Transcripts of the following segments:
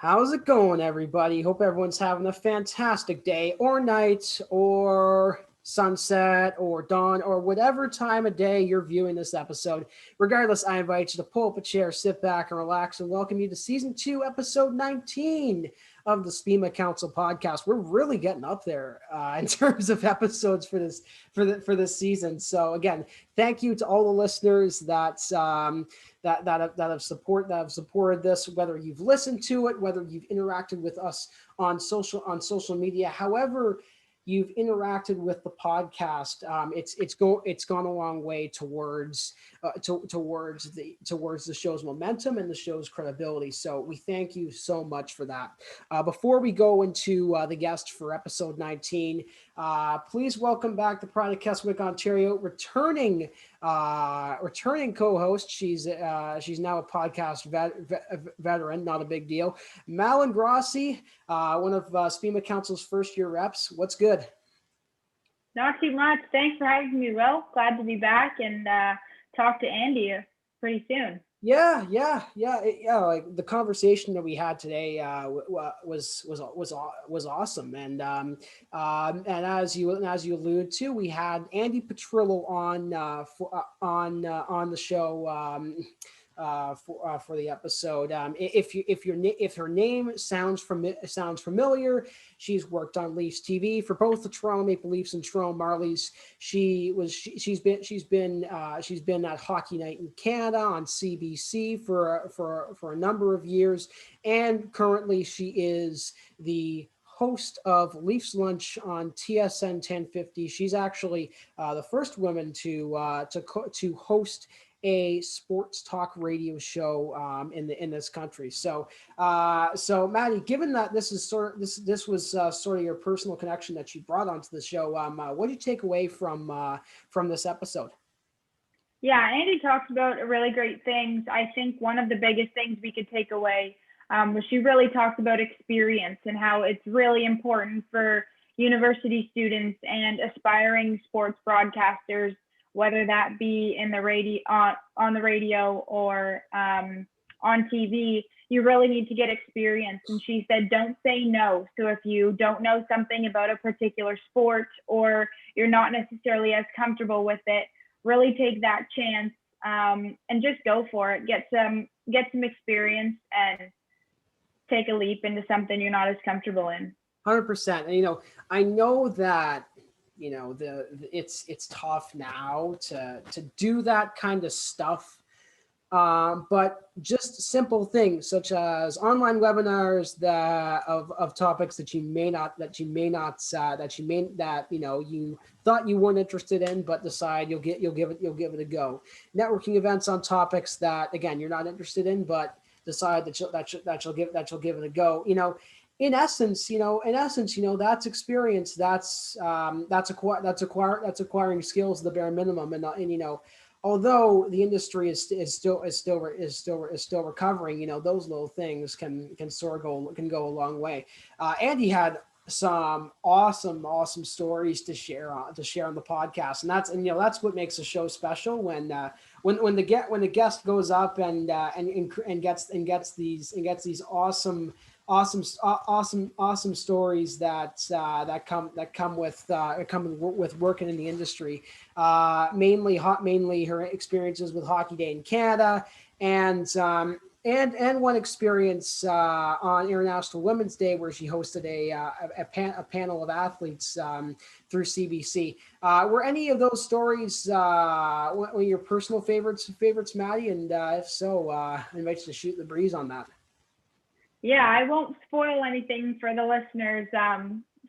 How's it going, everybody? Hope everyone's having a fantastic day or night or sunset or dawn or whatever time of day you're viewing this episode. Regardless, I invite you to pull up a chair, sit back, and relax, and welcome you to Season 2, Episode 19 of the SPMA Council Podcast. We're really getting up there in terms of episodes for this season. So again, thank you to all the listeners that have supported this, whether you've listened to it, whether you've interacted with us on social media, however you've interacted with the podcast. It's gone a long way towards the show's momentum and the show's credibility. So we thank you so much for that. Before we go into the guest for episode 19, please welcome back the Pride of Keswick, Ontario, returning co-host. She's now a podcast veteran, not a big deal. Madelyn Grossi, one of SPMA Council's first year reps. What's good? Not too much. Thanks for having me, Will. Glad to be back and talk to Andi pretty soon. Yeah. Like the conversation that we had today was awesome, and as you alluded to, we had Andi Petrillo on the show. For the episode, if her name sounds familiar, she's worked on Leafs TV for both the Toronto Maple Leafs and Toronto Marlies. She's been at Hockey Night in Canada on CBC for a number of years, and currently she is the host of Leafs Lunch on TSN 1050. She's actually the first woman to host a sports talk radio show in this country. So Maddie, given that this was sort of your personal connection that you brought onto the show, what did you take away from this episode? Yeah, Andi talks about really great things. I think one of the biggest things we could take away was she really talks about experience and how it's really important for university students and aspiring sports broadcasters, whether that be in the radio, on the radio or on TV. You really need to get experience. And she said, don't say no. So if you don't know something about a particular sport or you're not necessarily as comfortable with it, really take that chance and just go for it. Get some experience and take a leap into something you're not as comfortable in. 100%. And I know that it's tough now to do that kind of stuff, but just simple things such as online webinars of topics that you thought you weren't interested in but decide you'll give it a go. Networking events on topics that again you're not interested in but decide that you'll give it a go. In essence, that's experience. That's acquiring skills at the bare minimum. And although the industry is still recovering, those little things can go a long way. Andi had some awesome stories to share on the podcast, and that's what makes the show special when the guest goes up and gets these awesome stories that come with working in the industry. Mainly her experiences with Hockey Day in Canada and one experience on International Women's Day where she hosted a panel of athletes through CBC. Were any of those stories one of your personal favorites, Maddie? And if so, I invite you to shoot the breeze on that. Yeah, I won't spoil anything for the listeners,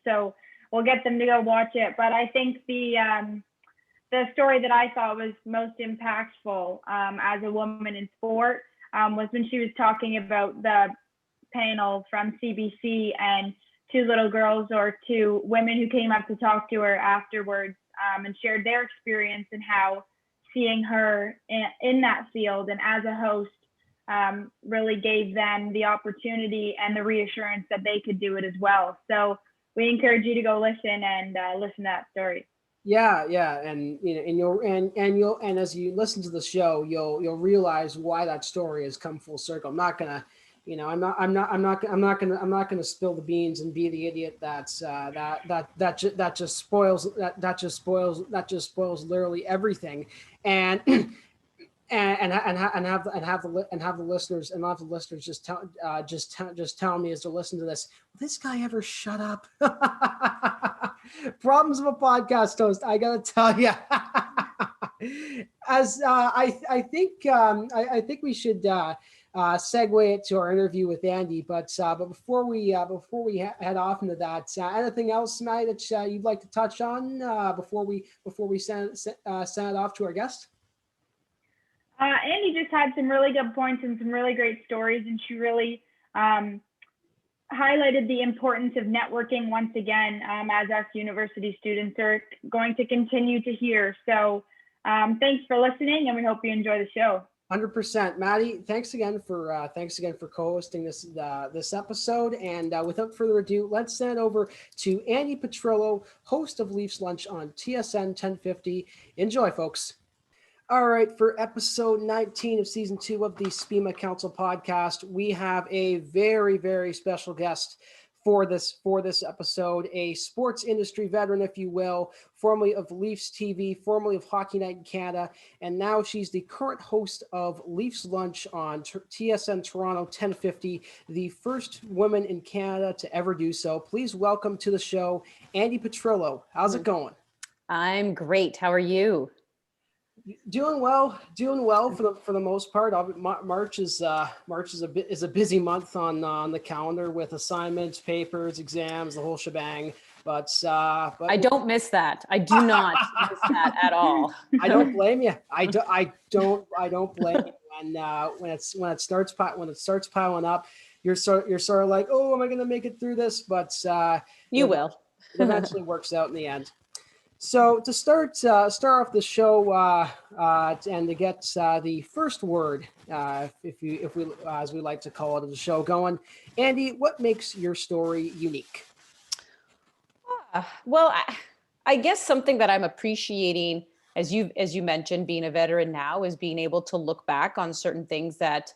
so we'll get them to go watch it. But I think the story that I thought was most impactful as a woman in sport was when she was talking about the panel from CBC and two little girls or two women who came up to talk to her afterwards and shared their experience and how seeing her in that field and as a host really gave them the opportunity and the reassurance that they could do it as well. So we encourage you to go listen and listen to that story. Yeah, and and as you listen to the show, you'll realize why that story has come full circle. I'm not gonna I'm not gonna spill the beans and be the idiot that just spoils literally everything, and have the listeners just tell me as they listen to this, will this guy ever shut up? Problems of a podcast host, I gotta tell you. As I think we should segue it to our interview with Andi, but before we head off into that, anything else, Matt, that you'd like to touch on before we send it off to our guest? Andi just had some really good points and some really great stories, and she really highlighted the importance of networking once again, as us university students are going to continue to hear. So thanks for listening, and we hope you enjoy the show. 100%, Maddie. Thanks again for co-hosting this episode. And without further ado, let's send it over to Andi Petrillo, host of Leafs Lunch on TSN 1050. Enjoy, folks. All right, for episode 19 of season 2 of the SPMA Council Podcast, we have a very, very special guest for this episode, a sports industry veteran, if you will, formerly of Leafs TV, formerly of Hockey Night in Canada, and now she's the current host of Leafs Lunch on TSN Toronto 1050, the first woman in Canada to ever do so. Please welcome to the show, Andi Petrillo. How's it going? I'm great. How are you? Doing well for the most part. March is a busy month on the calendar with assignments, papers, exams, the whole shebang. But I don't miss that. I do not miss that at all. I don't blame you. I don't blame you. When it starts piling up, you're sort of like, oh, am I going to make it through this? But you will. It eventually works out in the end. So to start off the show and to get the first word, if we as we like to call it, of the show going, Andi, what makes your story unique? Well, I guess something that I'm appreciating, as you mentioned, being a veteran now, is being able to look back on certain things that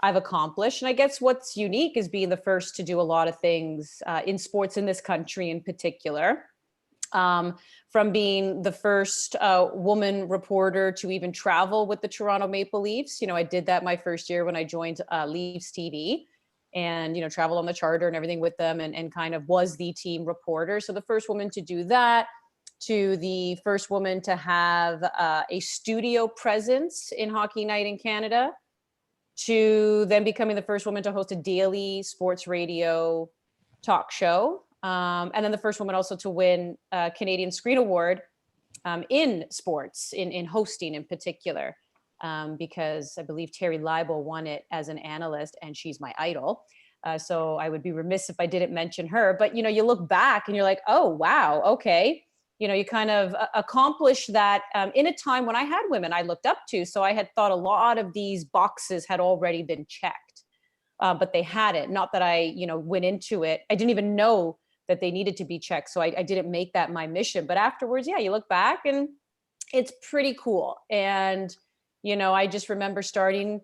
I've accomplished. And I guess what's unique is being the first to do a lot of things in sports in this country in particular. From being the first woman reporter to even travel with the Toronto Maple Leafs. I did that my first year when I joined Leafs TV, and, traveled on the charter and everything with them, and kind of was the team reporter. So the first woman to do that, to the first woman to have a studio presence in Hockey Night in Canada, to then becoming the first woman to host a daily sports radio talk show. And then the first woman also to win a Canadian Screen Award in sports, in hosting in particular, because I believe Terry Leibel won it as an analyst, and she's my idol. So I would be remiss if I didn't mention her. But, you look back and you're like, oh, wow, okay. You kind of accomplish that in a time when I had women I looked up to. So I had thought a lot of these boxes had already been checked, but they hadn't. Not that I, went into it. I didn't even know that they needed to be checked. So I didn't make that my mission. But afterwards, yeah, you look back and it's pretty cool. And, I just remember starting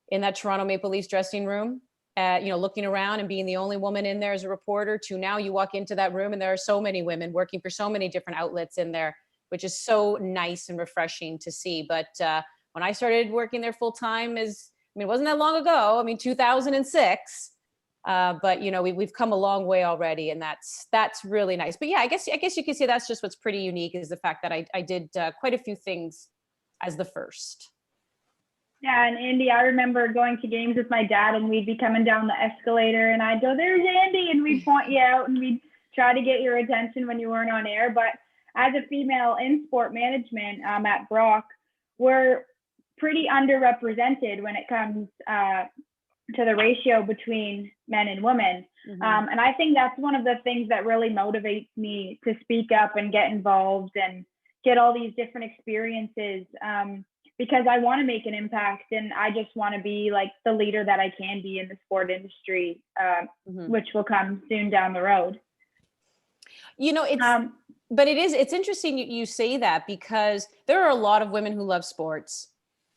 in that Toronto Maple Leafs dressing room, looking around and being the only woman in there as a reporter, to now you walk into that room and there are so many women working for so many different outlets in there, which is so nice and refreshing to see. But when I started working there full time, it wasn't that long ago. 2006. But we've come a long way already, and that's really nice. But yeah, I guess you can say that's just what's pretty unique, is the fact that I did quite a few things as the first. Yeah, and Andi, I remember going to games with my dad, and we'd be coming down the escalator, and I'd go, "There's Andi," and we'd point you out, and we'd try to get your attention when you weren't on air. But as a female in sport management at Brock, we're pretty underrepresented when it comes to the ratio between men and women. Mm-hmm. And I think that's one of the things that really motivates me to speak up and get involved and get all these different experiences, because I want to make an impact, and I just want to be like the leader that I can be in the sport industry, which will come soon down the road. But it's interesting you say that, because there are a lot of women who love sports.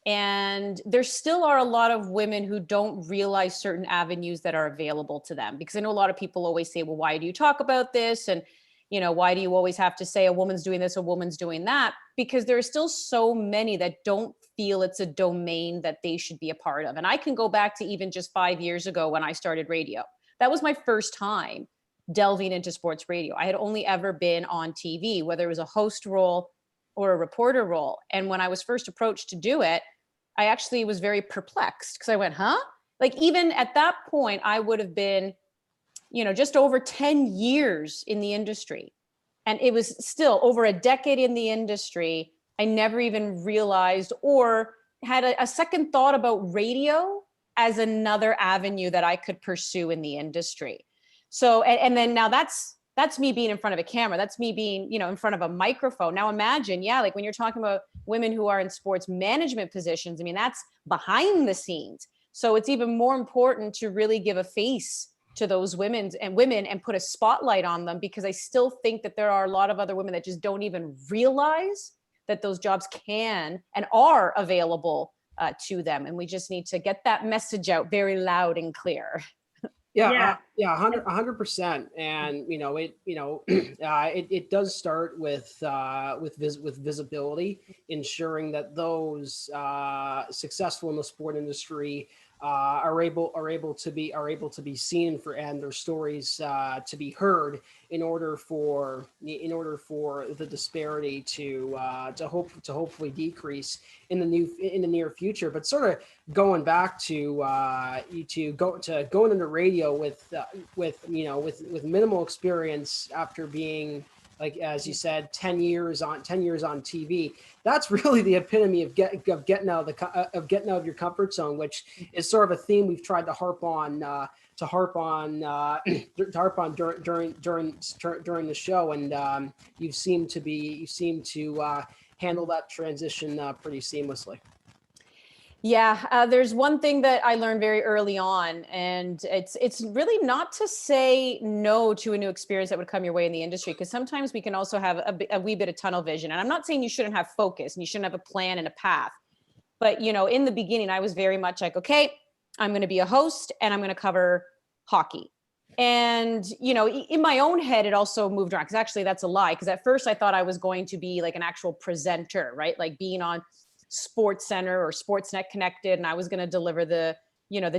And there still are a lot of women who don't realize certain avenues that are available to them, because I know a lot of people always say, well, why do you talk about this? And, why do you always have to say a woman's doing this, a woman's doing that? Because there are still so many that don't feel it's a domain that they should be a part of. And I can go back to even just 5 years ago when I started radio. That was my first time delving into sports radio. I had only ever been on TV, whether it was a host role or a reporter role. And when I was first approached to do it, I actually was very perplexed because I went, huh? Like, even at that point, I would have been, just over 10 years in the industry. And it was still over a decade in the industry. I never even realized or had a second thought about radio as another avenue that I could pursue in the industry. So, and then now that's me being in front of a camera. That's me being, in front of a microphone. Now imagine, like when you're talking about women who are in sports management positions, I mean, that's behind the scenes. So it's even more important to really give a face to those women and put a spotlight on them, because I still think that there are a lot of other women that just don't even realize that those jobs can and are available to them. And we just need to get that message out very loud and clear. Yeah, 100%. And it does start with visibility, ensuring that those successful in the sport industry are able to be seen and their stories to be heard, in order for the disparity to hopefully decrease in the near future. But sort of going back to going into radio with minimal experience, after being, like, as you said, 10 years on TV. That's really the epitome of getting out of your comfort zone, which is sort of a theme we've tried to harp on during the show. And you seem to handle that transition pretty seamlessly. Yeah, there's one thing that I learned very early on, and it's really not to say no to a new experience that would come your way in the industry, because sometimes we can also have a wee bit of tunnel vision. And I'm not saying you shouldn't have focus and you shouldn't have a plan and a path, but in the beginning, I was very much like, okay, I'm going to be a host and I'm going to cover hockey. And, in my own head, it also moved around, because actually that's a lie. Because at first I thought I was going to be like an actual presenter, right? Like being on Sports Center or Sportsnet Connected, and I was going to deliver the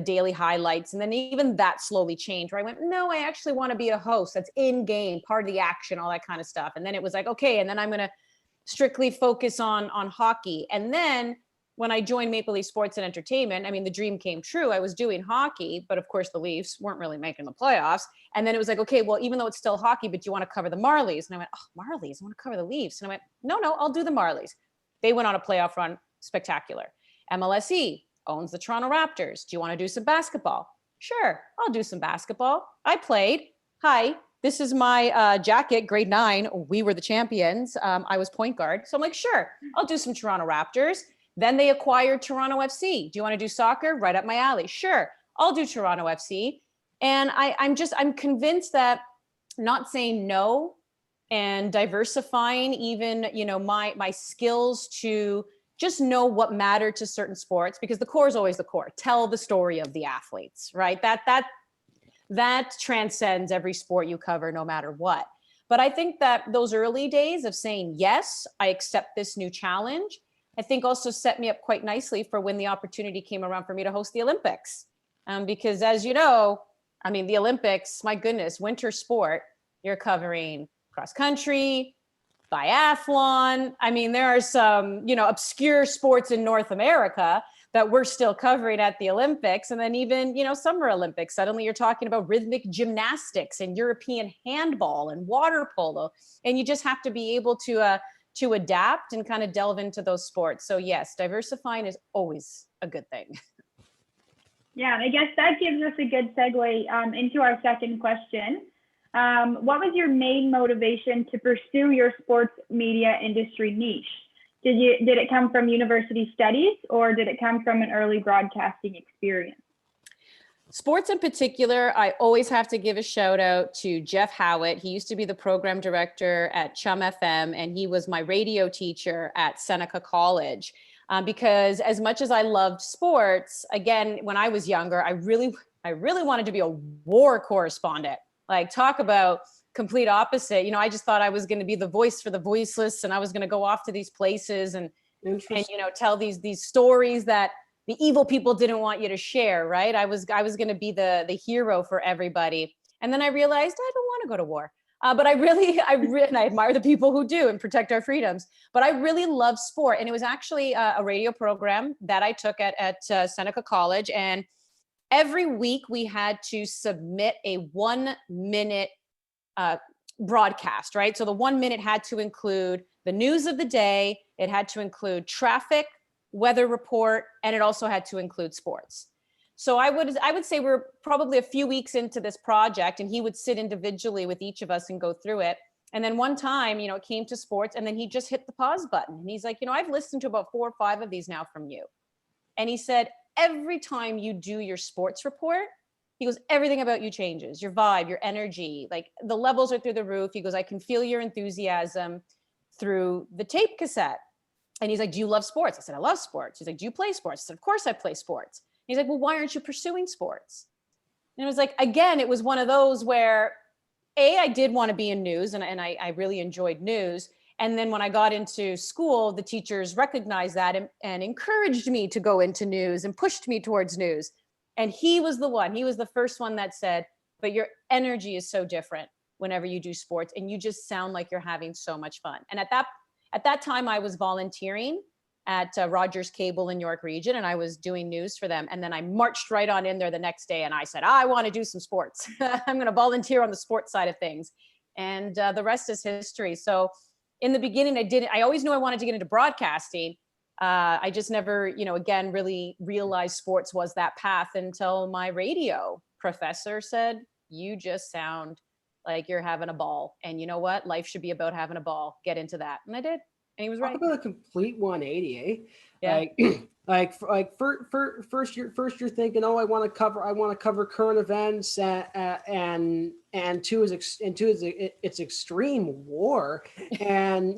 daily highlights. And then even that slowly changed, where I went, no, I actually want to be a host that's in game, part of the action, all that kind of stuff. And then it was like, okay, and then I'm going to strictly focus on hockey. And then when I joined Maple Leaf Sports and Entertainment, I mean, the dream came true. I was doing hockey, but of course the Leafs weren't really making the playoffs. And then it was like, okay, well, even though it's still hockey, but you want to cover the Marlies. And I went, oh, Marlies, I want to cover the Leafs. And I went, no, I'll do the Marlies. They went on a playoff run. Spectacular. MLSE owns the Toronto Raptors. Do you want to do some basketball? Sure, I'll do some basketball. I played. Hi, this is my jacket, grade 9. We were the champions. I was point guard. So I'm like, sure, I'll do some Toronto Raptors. Then they acquired Toronto FC. Do you want to do soccer? Right up my alley. Sure, I'll do Toronto FC. And I'm convinced that not saying no and diversifying even, my skills to just know what mattered to certain sports, because the core is always the core. Tell the story of the athletes, right? That transcends every sport you cover, no matter what. But I think that those early days of saying, yes, I accept this new challenge, I think also set me up quite nicely for when the opportunity came around for me to host the Olympics. Because as you know, I mean, the Olympics, my goodness, winter sport, you're covering cross country, biathlon. I mean, there are some, obscure sports in North America that we're still covering at the Olympics. And then even, Summer Olympics, suddenly you're talking about rhythmic gymnastics and European handball and water polo. And you just have to be able to adapt and kind of delve into those sports. So yes, diversifying is always a good thing. Yeah, and I guess that gives us a good segue into our second question. What was your main motivation to pursue your sports media industry niche? Did it come from university studies, or did it come from an early broadcasting experience? Sports in particular, I always have to give a shout out to Jeff Howitt. He used to be the program director at Chum FM, and he was my radio teacher at Seneca College. because as much as I loved sports, again, when I was younger, I really wanted to be a war correspondent. Like, talk about complete opposite. I just thought I was going to be the voice for the voiceless, and I was going to go off to these places and tell these stories that the evil people didn't want you to share, right? I was going to be the hero for everybody. And then I realized I don't want to go to war. But I admire the people who do and protect our freedoms. But I really love sport. And it was actually a radio program that I took at Seneca College. And every week we had to submit a 1-minute broadcast, right? So the 1 minute had to include the news of the day. It had to include traffic, weather report, and it also had to include sports. So I would say we're probably a few weeks into this project, and he would sit individually with each of us and go through it. And then one time, it came to sports, and then he just hit the pause button. And he's like, I've listened to about 4 or 5 of these now from you. And he said, every time you do your sports report, he goes, everything about you changes, your vibe, your energy, like the levels are through the roof. He goes, I can feel your enthusiasm through the tape cassette. And he's like, do you love sports? I said, I love sports. He's like, do you play sports? I said, of course I play sports. He's like, well, why aren't you pursuing sports? And it was like, again, it was one of those where I did want to be in news, and I really enjoyed news. And then when I got into school, the teachers recognized that and encouraged me to go into news and pushed me towards news. And he was the first one that said, but your energy is so different whenever you do sports, and you just sound like you're having so much fun. And at that time, I was volunteering at Rogers Cable in York Region, and I was doing news for them. And then I marched right on in there the next day, and I said, I want to do some sports. I'm going to volunteer on the sports side of things. And the rest is history. So in the beginning, I always knew I wanted to get into broadcasting. I just never, again, really realized sports was that path until my radio professor said, you just sound like you're having a ball. And you know what? Life should be about having a ball. Get into that. And I did. And he was right. Talk about a complete 180, eh? Yeah. First you're thinking, oh, I want to cover current events, and two is it's extreme war, and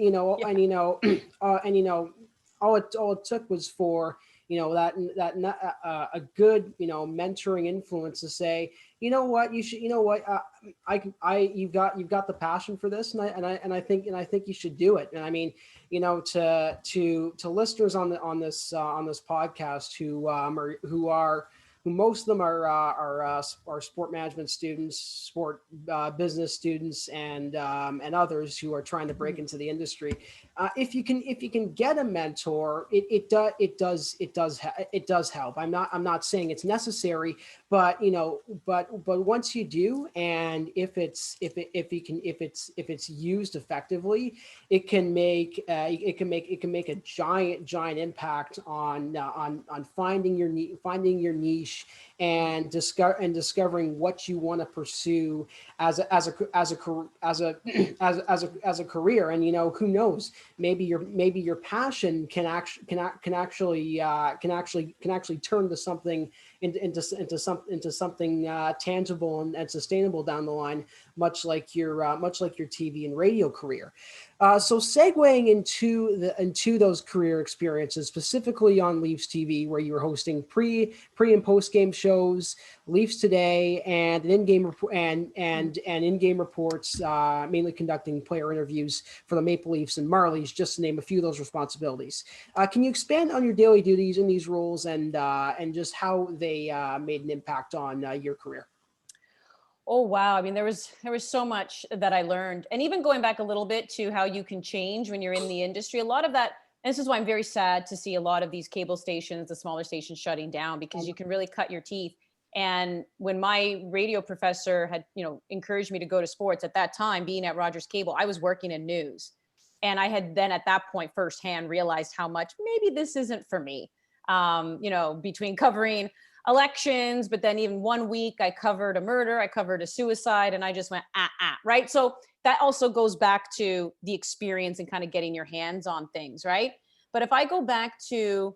all it took was for a good mentoring influence to say, you've got the passion for this, and I think you should do it. And I mean, to listeners on this podcast who most of them are sport management students, sport business students, and others who are trying to break into the industry. If you can get a mentor, it does help. I'm not saying it's necessary, but once you do, and if it's used effectively, it can make a giant impact on finding your niche and discovering what you want to pursue as a career. And who knows, maybe your passion can actually turn to something into something tangible and sustainable down the line, much like your TV and radio career. So segueing into those career experiences, specifically on Leafs TV, where you were hosting pre and post game shows, Leafs Today, and in-game in-game reports, mainly conducting player interviews for the Maple Leafs and Marlies, just to name a few of those responsibilities. Can you expand on your daily duties in these roles and just how they made an impact on your career? Oh, wow. I mean, there was so much that I learned. And even going back a little bit to how you can change when you're in the industry, a lot of that, and this is why I'm very sad to see a lot of these cable stations, the smaller stations, shutting down, because you can really cut your teeth. And when my radio professor had, encouraged me to go to sports at that time, being at Rogers Cable, I was working in news. And I had then at that point firsthand realized how much maybe this isn't for me. Between covering elections, but then even one week I covered a murder, I covered a suicide, and I just went, right? So that also goes back to the experience and kind of getting your hands on things, right? But if I go back to,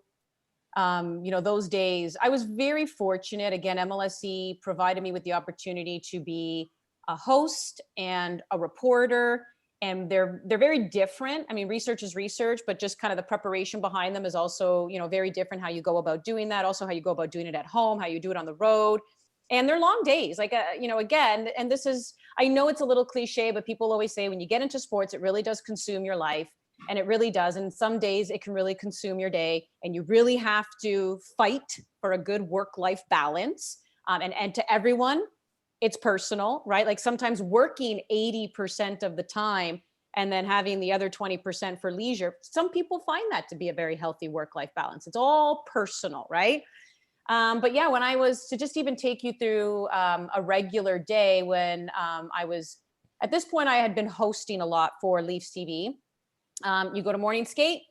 those days, I was very fortunate. Again, MLSE provided me with the opportunity to be a host and a reporter and they're very different. I mean, research is research, but just kind of the preparation behind them is also, very different, how you go about doing that, also how you go about doing it at home, how you do it on the road. And they're long days, like, again, and this is, I know it's a little cliche, but people always say when you get into sports, it really does consume your life. And it really does. And some days it can really consume your day, and you really have to fight for a good work-life balance. And to everyone, it's personal, right? Like sometimes working 80% of the time and then having the other 20% for leisure. Some people find that to be a very healthy work-life balance. It's all personal, right? But yeah, when I was to just even take you through a regular day when I was, at this point, I had been hosting a lot for Leafs TV. You go to morning skate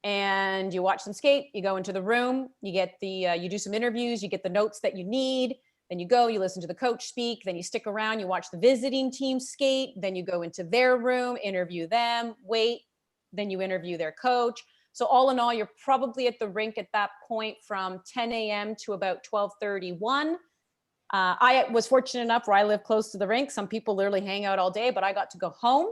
and you watch them skate, you go into the room, you get you do some interviews, you get the notes that you need. Then you go, you listen to the coach speak, then you stick around, you watch the visiting team skate, then you go into their room, interview them, wait, then you interview their coach. So all in all, you're probably at the rink at that point from 10 a.m. to about 12:31. I was fortunate enough where I live close to the rink. Some people literally hang out all day, but I got to go home.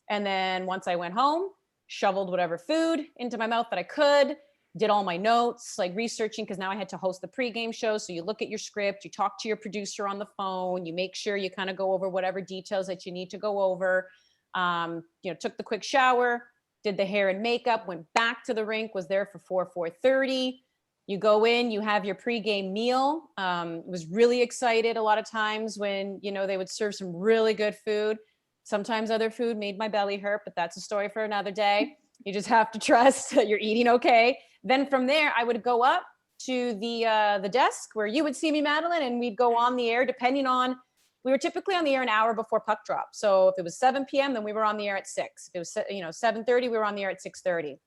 And then once I went home, shoveled whatever food into my mouth that I could, did all my notes, like researching, because now I had to host the pregame show. So you look at your script, you talk to your producer on the phone, you make sure you kind of go over whatever details that you need to go over. Took the quick shower, did the hair and makeup, went back to the rink, was there for 4:30. You go in, you have your pregame meal. Was really excited a lot of times when, they would serve some really good food. Sometimes other food made my belly hurt, but that's a story for another day. You just have to trust that you're eating okay. Then from there, I would go up to the desk where you would see me, Madelyn, and we'd go on the air depending on, we were typically on the air an hour before puck drop. So if it was 7 p.m., then we were on the air at 6. If it was 7:30, we were on the air at 6:30.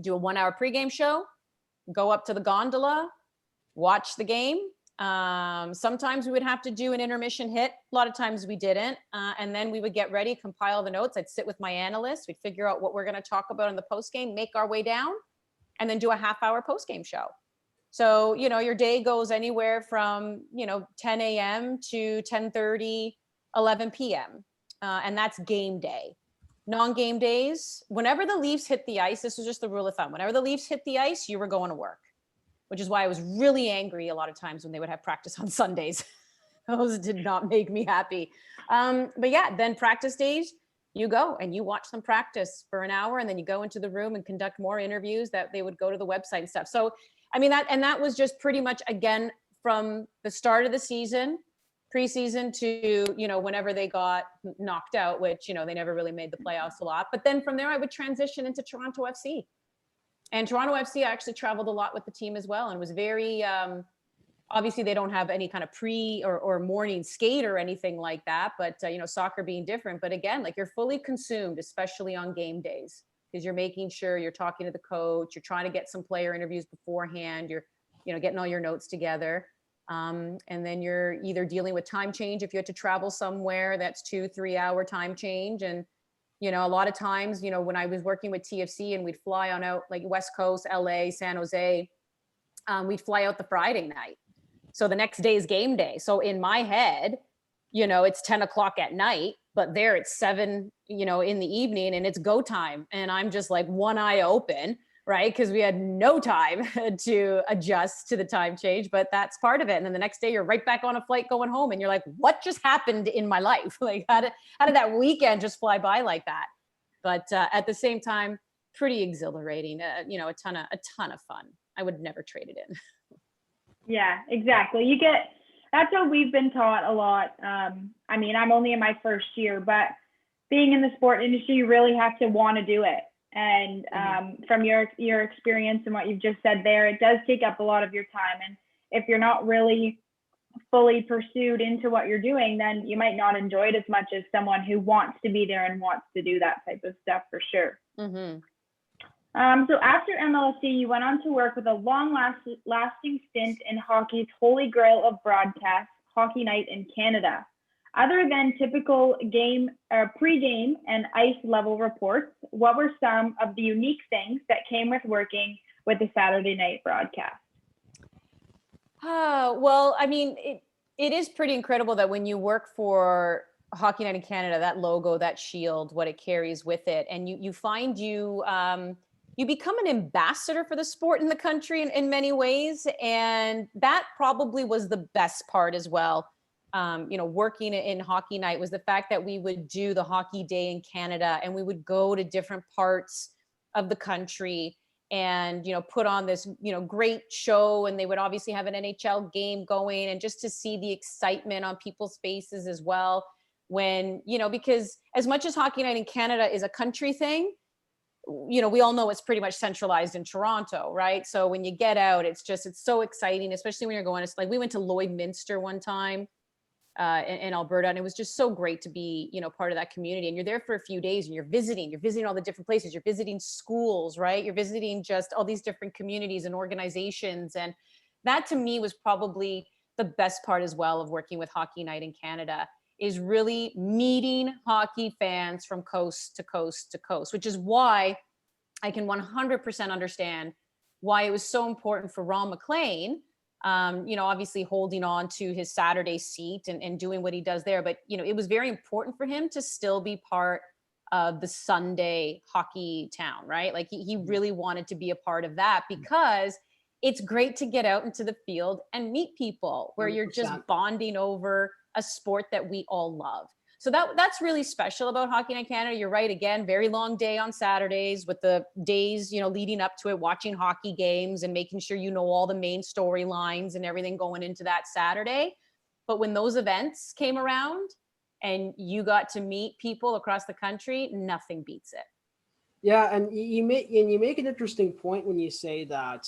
Do a 1-hour pregame show, go up to the gondola, watch the game. Sometimes we would have to do an intermission hit. A lot of times we didn't. And then we would get ready, compile the notes. I'd sit with my analyst. We'd figure out what we're going to talk about in the postgame, make our way down, and then do a half-hour postgame show. So, your day goes anywhere from, 10 a.m. to 10:30, 11 p.m. And that's game day. Non-game days, whenever the Leafs hit the ice, this was just the rule of thumb. Whenever the Leafs hit the ice, you were going to work, which is why I was really angry a lot of times when they would have practice on Sundays. Those did not make me happy. But yeah, then practice days, you go and you watch them practice for an hour, and then you go into the room and conduct more interviews that they would go to the website and stuff. So, I mean, that was just pretty much, again, from the start of the season, preseason to, whenever they got knocked out, which, they never really made the playoffs a lot. But then from there, I would transition into Toronto FC. And Toronto FC, I actually traveled a lot with the team as well, and was very, obviously they don't have any kind of pre or morning skate or anything like that, but soccer being different. But again, like, you're fully consumed, especially on game days, because you're making sure you're talking to the coach, you're trying to get some player interviews beforehand, you're, getting all your notes together. And then you're either dealing with time change if you had to travel somewhere that's 2-3 hour time change. And a lot of times, when I was working with TFC and we'd fly on out, like West Coast, LA, San Jose, we'd fly out the Friday night. So the next day is game day. So in my head, it's 10 o'clock at night, but there it's 7, in the evening, and it's go time. And I'm just like one eye open, right? Because we had no time to adjust to the time change, but that's part of it. And then the next day you're right back on a flight going home, and you're like, what just happened in my life? Like, how did that weekend just fly by like that? But at the same time, pretty exhilarating, a ton of fun. I would never trade it in. Yeah, exactly. That's what we've been taught a lot. I mean, I'm only in my first year, but being in the sport industry, you really have to want to do it. And from your experience and what you've just said there, it does take up a lot of your time. And if you're not really fully pursued into what you're doing, then you might not enjoy it as much as someone who wants to be there and wants to do that type of stuff, for sure. Mm-hmm. So after MLSE, you went on to work with a long-lasting stint in hockey's holy grail of broadcasts, Hockey Night in Canada. Other than typical pre-game and ice level reports, what were some of the unique things that came with working with the Saturday night broadcast? Well, I mean, it is pretty incredible that when you work for Hockey Night in Canada, that logo, that shield, what it carries with it. And you find you become an ambassador for the sport in the country in many ways. And that probably was the best part as well. Working in Hockey Night was the fact that we would do the Hockey Day in Canada, and we would go to different parts of the country and, put on this, great show. And they would obviously have an NHL game going, and just to see the excitement on people's faces as well. When, because as much as Hockey Night in Canada is a country thing, we all know it's pretty much centralized in Toronto, right? So when you get out, it's so exciting, especially when you're going to, like, we went to Lloydminster one time in Alberta, and it was just so great to be, part of that community. And you're there for a few days, and you're visiting all the different places. You're visiting schools, right? You're visiting just all these different communities and organizations. And that to me was probably the best part as well of working with Hockey Night in Canada, is really meeting hockey fans from coast to coast to coast, which is why I can 100% understand why it was so important for Ron MacLean, obviously holding on to his Saturday seat and doing what he does there. But, it was very important for him to still be part of the Sunday hockey town, right? Like he really wanted to be a part of that, because it's great to get out into the field and meet people where 100%. You're just bonding over a sport that we all love. So that's really special about Hockey Night Canada. You're right. Again, very long day on Saturdays, with the days, leading up to it, watching hockey games and making sure all the main storylines and everything going into that Saturday. But when those events came around and you got to meet people across the country, nothing beats it. Yeah, and you make an interesting point when you say that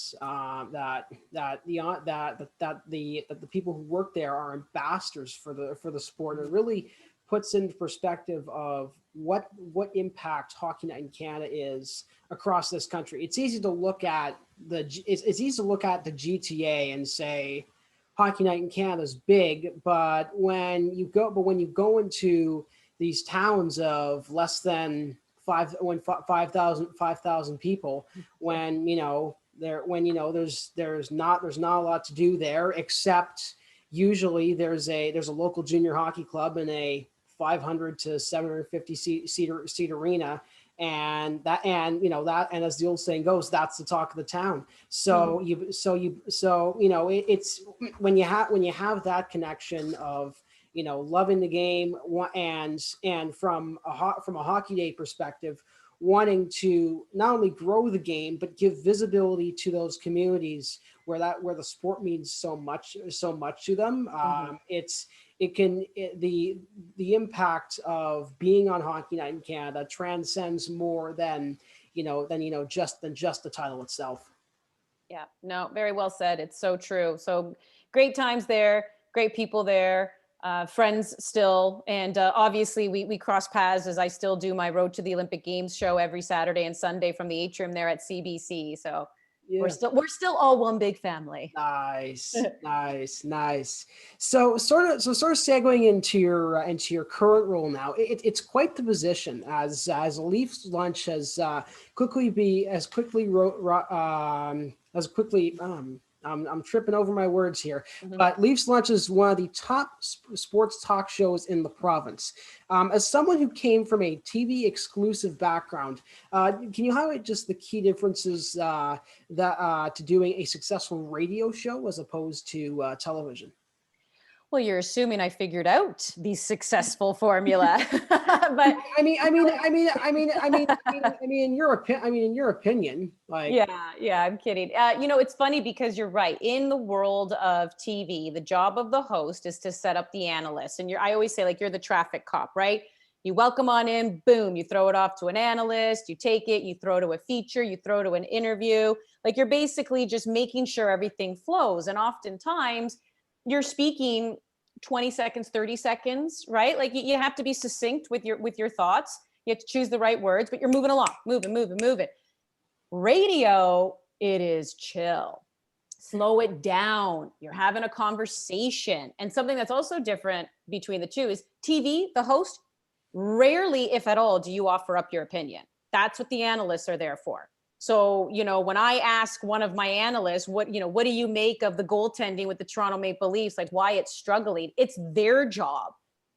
the people who work there are ambassadors for the sport. It really puts into perspective of what impact Hockey Night in Canada is across this country. It's easy to look at the GTA and say Hockey Night in Canada is big, but when you go into these towns of less than 5,000 people, there's not a lot to do there, except usually there's a local junior hockey club in a 500 to 750 seat arena, and as the old saying goes, that's the talk of the town. So it's when you have that connection of loving the game, and from a Hockey Day perspective, wanting to not only grow the game but give visibility to those communities where the sport means so much to them. The impact of being on Hockey Night in Canada transcends more than just the title itself. Yeah, no, very well said. It's so true. So great times there, great people there. Friends still, and obviously we cross paths as I still do my Road to the Olympic Games show every Saturday and Sunday from the atrium there at CBC. So yeah. We're still all one big family. Nice. So sort of segueing into your current role now. It's quite the position as Leafs Lunch has quickly. I'm tripping over my words here, but Leafs Lunch is one of the top sports talk shows in the province. As someone who came from a TV exclusive background, can you highlight just the key differences to doing a successful radio show as opposed to television? Well, you're assuming I figured out the successful formula, but I mean, in your opinion, like, yeah, I'm kidding. It's funny because you're right. In the world of TV, the job of the host is to set up the analyst, and I always say, like, you're the traffic cop, right? You welcome on in, boom, you throw it off to an analyst, you take it, you throw to a feature, you throw to an interview. Like, you're basically just making sure everything flows, and oftentimes you're speaking 20 seconds, 30 seconds, right? Like you have to be succinct with your thoughts. You have to choose the right words, but you're moving along, moving. Radio, it is chill. Slow it down. You're having a conversation. And something that's also different between the two is TV, the host, rarely, if at all, do you offer up your opinion. That's what the analysts are there for. So, when I ask one of my analysts, what do you make of the goaltending with the Toronto Maple Leafs, like why it's struggling? It's their job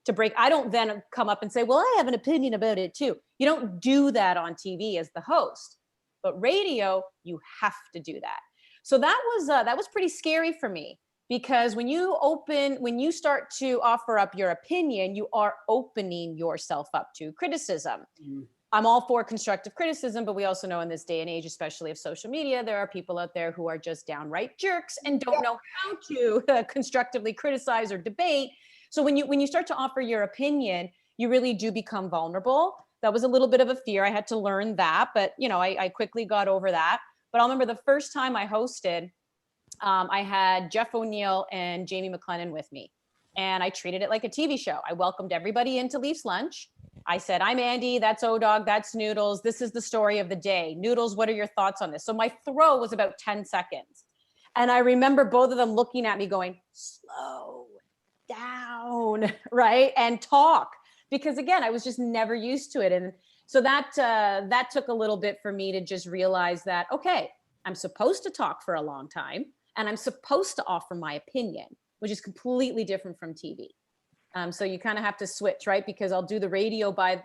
to break. I don't then come up and say, well, I have an opinion about it too. You don't do that on TV as the host, but radio, you have to do that. So that was pretty scary for me, because when you start to offer up your opinion, you are opening yourself up to criticism. Mm. I'm all for constructive criticism, but we also know in this day and age, especially of social media, there are people out there who are just downright jerks and don't know how to constructively criticize or debate. So when you start to offer your opinion, you really do become vulnerable. That was a little bit of a fear. I had to learn that, but I quickly got over that. But I'll remember the first time I hosted, I had Jeff O'Neill and Jamie McLennan with me, and I treated it like a TV show. I welcomed everybody into Leafs lunch. I said, I'm Andi, that's O-Dog, that's Noodles. This is the story of the day. Noodles, what are your thoughts on this? So my throw was about 10 seconds. And I remember both of them looking at me going, slow down, right? And talk. Because again, I was just never used to it. And so that took a little bit for me to just realize that, okay, I'm supposed to talk for a long time and I'm supposed to offer my opinion, which is completely different from TV. So you kind of have to switch, right? Because I'll do the radio by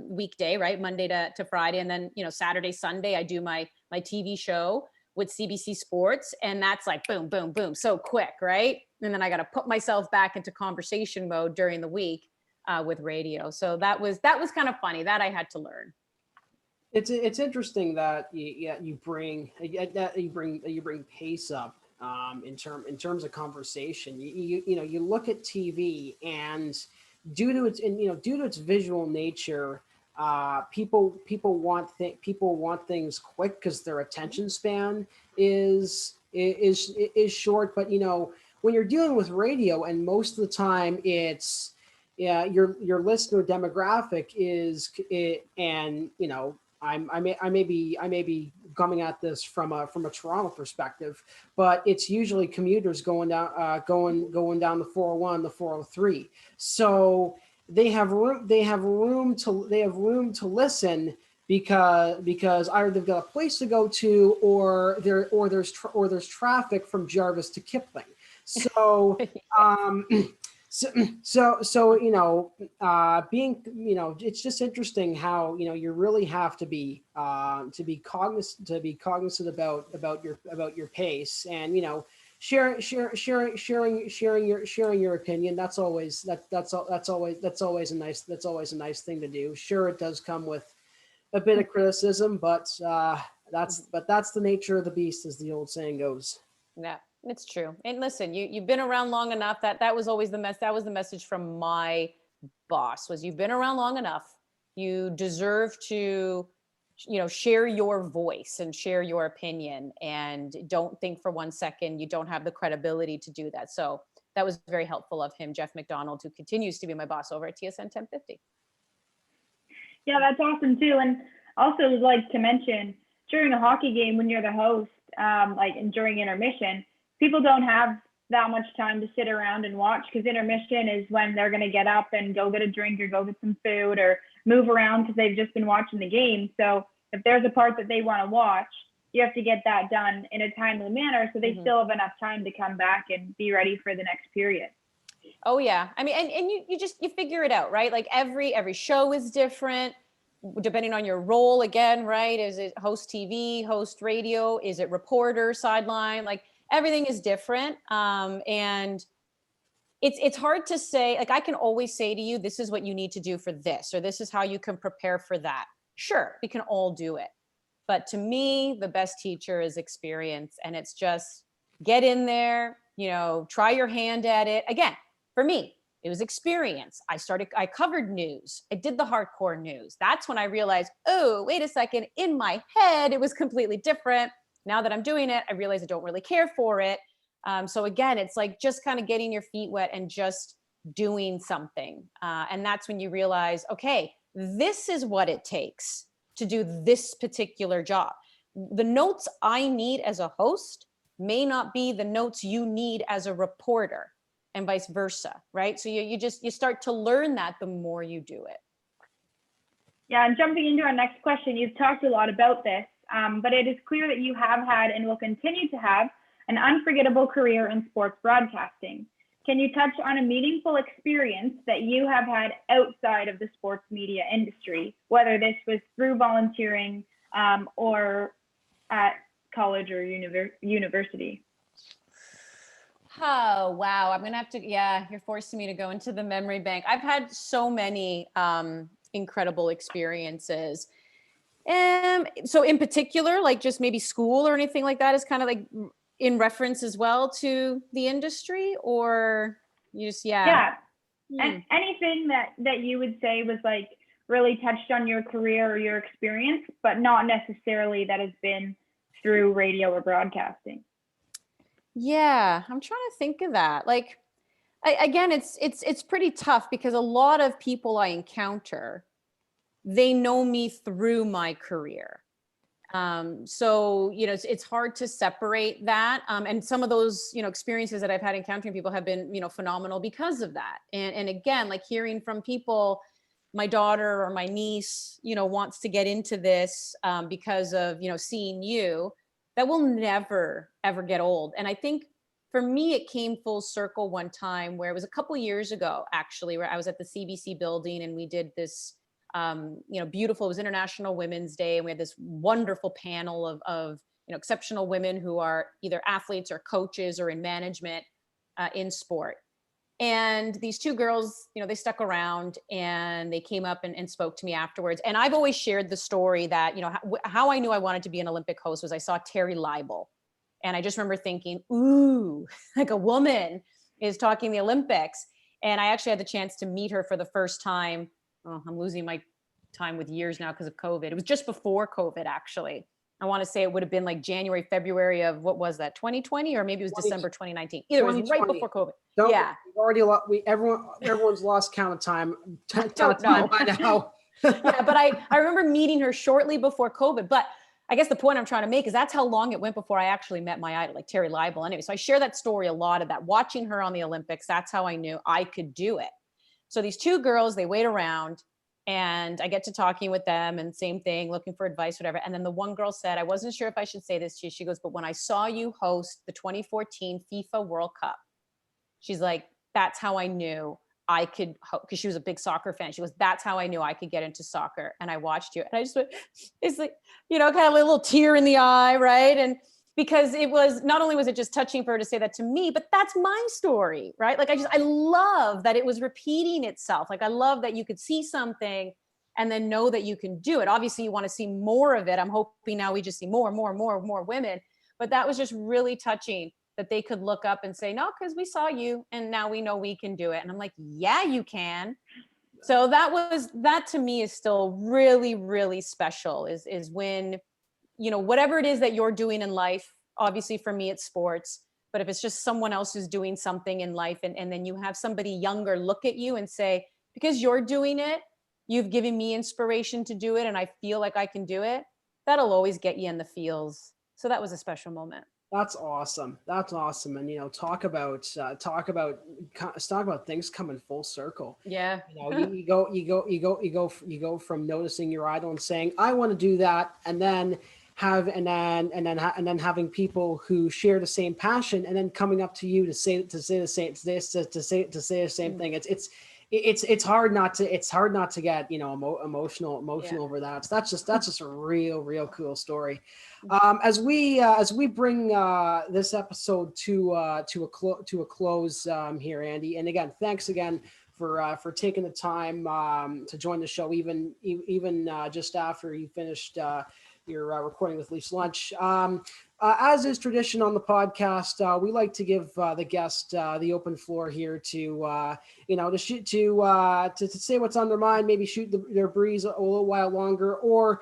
weekday, right? Monday to Friday. And then, Saturday, Sunday, I do my TV show with CBC Sports. And that's like, boom, boom, boom, so quick, right? And then I got to put myself back into conversation mode during the week with radio. So that was kind of funny that I had to learn. It's interesting that you bring pace up. In terms of conversation, you look at TV, and due to its visual nature, people want things quick because their attention span is short. But when you're dealing with radio, and most of the time it's your listener demographic is it, and I may be coming at this from a Toronto perspective, but it's usually commuters going down the 401, the 403. So they have room to listen because either they've got a place to go to, or there's traffic from Jarvis to Kipling. So being, it's just interesting how, you really have to be cognizant about your pace, and, sharing your opinion. That's always a nice thing to do. Sure, it does come with a bit of criticism, but that's the nature of the beast, as the old saying goes. Yeah. It's true. And listen, you've been around long enough that was always that was the message from my boss, was you've been around long enough. You deserve to, share your voice and share your opinion, and don't think for 1 second you don't have the credibility to do that. So that was very helpful of him, Jeff McDonald, who continues to be my boss over at TSN 1050. Yeah, that's awesome too. And also would like to mention, during a hockey game, when you're the host, and during intermission, people don't have that much time to sit around and watch, because intermission is when they're going to get up and go get a drink or go get some food or move around because they've just been watching the game. So if there's a part that they want to watch, you have to get that done in a timely manner so they still have enough time to come back and be ready for the next period. Oh yeah. I mean, and you figure it out, right? Like every show is different depending on your role again, right? Is it host TV, host radio? Is it reporter, sideline? Like everything is different. And it's hard to say, like I can always say to you, this is what you need to do for this, or this is how you can prepare for that. Sure, we can all do it. But to me, the best teacher is experience. And it's just get in there, try your hand at it. Again, for me, it was experience. I covered news. I did the hardcore news. That's when I realized, oh, wait a second, in my head, it was completely different. Now that I'm doing it, I realize I don't really care for it. So again, it's like just kind of getting your feet wet and just doing something. And that's when you realize, okay, this is what it takes to do this particular job. The notes I need as a host may not be the notes you need as a reporter, and vice versa, right? So you start to learn that the more you do it. Yeah, and jumping into our next question, you've talked a lot about this, but it is clear that you have had and will continue to have an unforgettable career in sports broadcasting. can you touch on a meaningful experience that you have had outside of the sports media industry, whether this was through volunteering or at college or university? Oh, wow. I'm going to have to, you're forcing me to go into the memory bank. I've had so many incredible experiences. So in particular, like just maybe school or anything like that is kind of like in reference as well to the industry, or you just, And anything that you would say was like really touched on your career or your experience, but not necessarily that has been through radio or broadcasting. Yeah, I'm trying to think of that. Like, again, it's pretty tough because a lot of people I encounter, they know me through my career. So, it's hard to separate that. And some of those, experiences that I've had encountering people have been, phenomenal because of that. And again, like hearing from people, my daughter or my niece, wants to get into this because of, seeing you, that will never, ever get old. And I think for me, it came full circle one time where it was a couple years ago, actually, where I was at the CBC building and we did this, beautiful, it was International Women's Day. And we had this wonderful panel of exceptional women who are either athletes or coaches or in management in sport. And these two girls, they stuck around and they came up and spoke to me afterwards. And I've always shared the story that, how I knew I wanted to be an Olympic host was I saw Terry Leibel. And I just remember thinking, ooh, like a woman is talking the Olympics. And I actually had the chance to meet her for the first time. Oh, I'm losing my time with years now because of COVID. It was just before COVID, actually. I want to say it would have been like January, February of what was that, 2020, or maybe it was December 2019. Either it was right before COVID. Everyone's lost count of time. By now. Yeah, but I remember meeting her shortly before COVID. But I guess the point I'm trying to make is that's how long it went before I actually met my idol, like Terry Leibel. Anyway, so I share that story a lot of that. Watching her on the Olympics, that's how I knew I could do it. So these two girls, they wait around. And I get to talking with them and same thing, looking for advice, whatever. And then the one girl said, I wasn't sure if I should say this to you. She goes, but when I saw you host the 2014 FIFA World Cup, she's like, that's how I knew I could, because she was a big soccer fan. She goes, that's how I knew I could get into soccer. And I watched you. And I just went, it's like, kind of a little tear in the eye, right? And because it was, not only was it just touching for her to say that to me, but that's my story, right? Like I love that it was repeating itself. Like I love that you could see something and then know that you can do it. Obviously you want to see more of it. I'm hoping now we just see more women, but that was just really touching that they could look up and say, no, because we saw you and now we know we can do it. And I'm like, yeah, you can. So that to me is still really, really special is when, whatever it is that you're doing in life, obviously for me, it's sports, but if it's just someone else who's doing something in life and then you have somebody younger look at you and say, because you're doing it, you've given me inspiration to do it. And I feel like I can do it. That'll always get you in the feels. So that was a special moment. That's awesome. And, talk about things coming full circle. Yeah. You go from noticing your idol and saying, I want to do that. And then having people who share the same passion and then coming up to you to say the same thing. It's hard not to get, emotional over that. So that's just a real cool story. As we bring this episode to a close here, Andi, and again, thanks again for taking the time to join the show, even just after you finished your recording with Leafs Lunch. As is tradition on the podcast, we like to give the guest the open floor here to say what's on their mind, maybe shoot their breeze a little while longer, or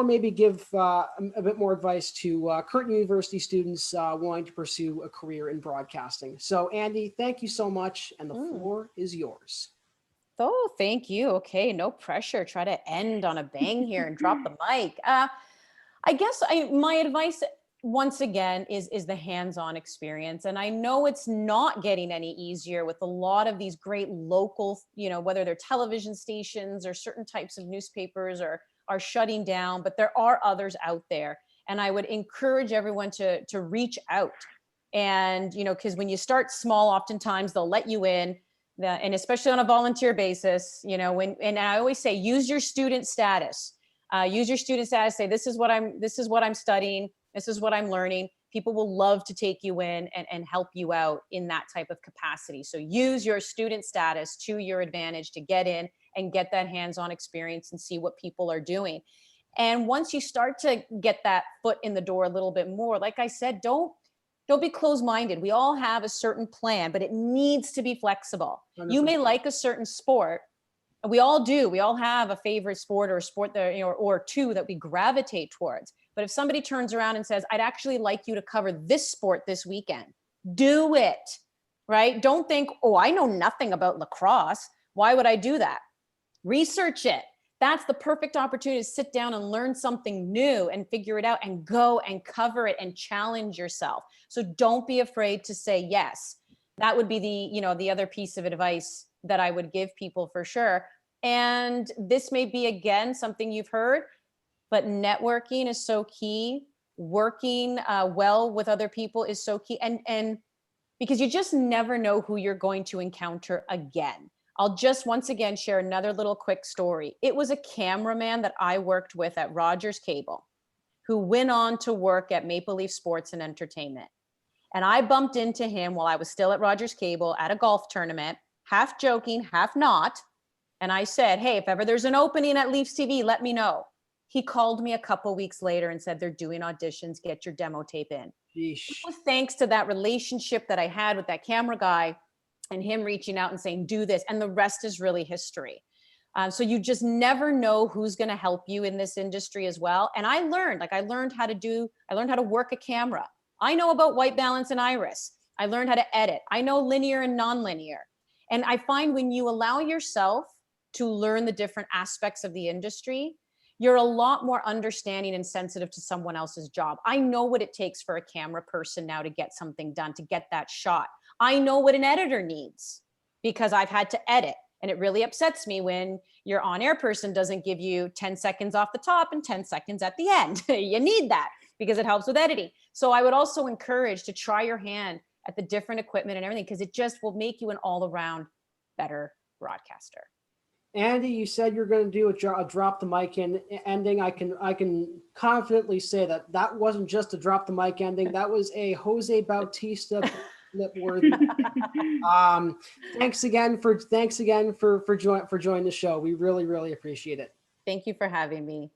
maybe give a bit more advice to current university students wanting to pursue a career in broadcasting. So, Andi, thank you so much, and the floor is yours. Oh, thank you. Okay, no pressure. Try to end on a bang here and drop the mic. I guess my advice, once again, is the hands-on experience. And I know it's not getting any easier with a lot of these great local, whether they're television stations or certain types of newspapers are shutting down, but there are others out there. And I would encourage everyone to reach out. And, because when you start small, oftentimes they'll let you in, and especially on a volunteer basis, and I always say, use your student status. Say, this is what I'm studying. This is what I'm learning. People will love to take you in and help you out in that type of capacity. So use your student status to your advantage to get in and get that hands-on experience and see what people are doing. And once you start to get that foot in the door a little bit more, like I said, don't be closed-minded. We all have a certain plan, but it needs to be flexible. 100%. You may like a certain sport, and we all do. We all have a favorite sport or a sport that, or two that we gravitate towards. But if somebody turns around and says, I'd actually like you to cover this sport this weekend, do it, right? Don't think, oh, I know nothing about lacrosse. Why would I do that? Research it. That's the perfect opportunity to sit down and learn something new and figure it out and go and cover it and challenge yourself. So don't be afraid to say yes. That would be the other piece of advice that I would give people for sure. And this may be, again, something you've heard, but networking is so key. Working well with other people is so key. And because you just never know who you're going to encounter again. I'll just once again share another little quick story. It was a cameraman that I worked with at Rogers Cable who went on to work at Maple Leaf Sports and Entertainment. And I bumped into him while I was still at Rogers Cable at a golf tournament, half joking, half not. And I said, hey, if ever there's an opening at Leafs TV, let me know. He called me a couple weeks later and said, they're doing auditions, get your demo tape in. It was thanks to that relationship that I had with that camera guy and him reaching out and saying, do this. And the rest is really history. So you just never know who's going to help you in this industry as well. And I learned how to work a camera. I know about white balance and iris. I learned how to edit. I know linear and nonlinear. And I find when you allow yourself to learn the different aspects of the industry, you're a lot more understanding and sensitive to someone else's job. I know what it takes for a camera person now to get something done, to get that shot. I know what an editor needs because I've had to edit. And it really upsets me when your on-air person doesn't give you 10 seconds off the top and 10 seconds at the end. You need that because it helps with editing. So I would also encourage to try your hand at the different equipment and everything, because it just will make you an all-around better broadcaster. Andi, you said you're going to do a drop the mic ending. I can confidently say that wasn't just a drop the mic ending. That was a Jose Bautista lip-worthy. Thanks again for joining the show. We really, really appreciate it. Thank you for having me.